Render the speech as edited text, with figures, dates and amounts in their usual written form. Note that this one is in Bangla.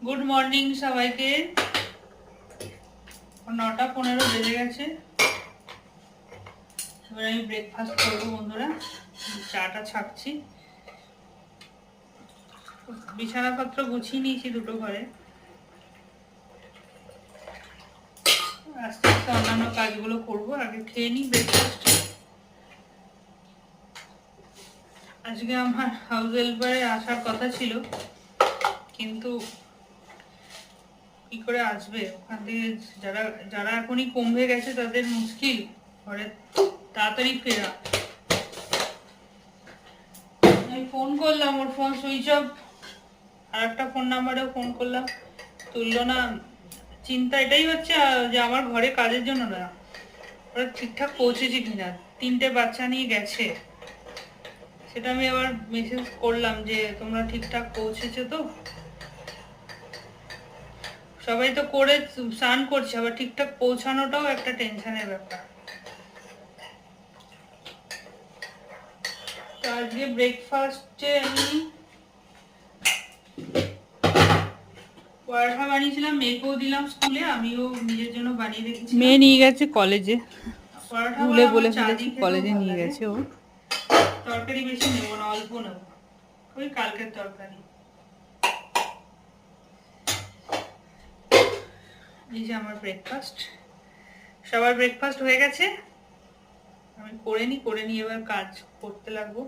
গুড মর্নিং সবাইকে। 9:15 বেজে গেছে। এবার আমি ব্রেকফাস্ট করবো বন্ধুরা। চাটা ছাড়ছি, বিছানাপত্র গুছিয়ে নিয়েছি দুটো ঘরে। আস্তে আস্তে অন্যান্য কাজগুলো করবো, আগে খেয়ে নিই ব্রেকফাস্ট। আজকে আমার হাউস হেল্পারে আসার কথা ছিল, কিন্তু কি করে আসবে ওখান থেকে? যারা যারা এখনই কমবে গেছে তাদের মুশকিল ঘরে তাড়াতাড়ি ফেরা। আমি ফোন করলাম, ওর ফোন সুইচ অফ। আর একটা ফোন নাম্বারেও ফোন করলাম, তুললো না। চিন্তা এটাই হচ্ছে যে আমার ঘরে কাজের জন্য না, ওরা ঠিকঠাক পৌঁছেছে কিনা। 3টে বাচ্চা নিয়ে গেছে, সেটা আমি আবার মেসেজ করলাম যে তোমরা ঠিকঠাক পৌঁছেছো তো। সবাই তো করে স্নান করছে, আবার ঠিকঠাক পৌঁছানোটাও একটা টেনশনের ব্যাপার। তো আজকে ব্রেকফাস্টে আমি পরোটা বানিয়েছিলাম, মেয়েকেও দিলাম স্কুলে, আমিও নিজের জন্য বানিয়ে রেখেছি। মেয়ে নিয়ে গেছে কলেজে, স্কুলে বলে ফেলেছি কলেজে নিয়ে গেছে। ও তরকারি বেশি নেবো না, অল্প নেবো, ওই কালকের তরকারি। এই যে আমার ব্রেকফাস্ট। সবার ব্রেকফাস্ট হয়ে গেছে, আমি করে নিই, এবার কাজ করতে লাগবো।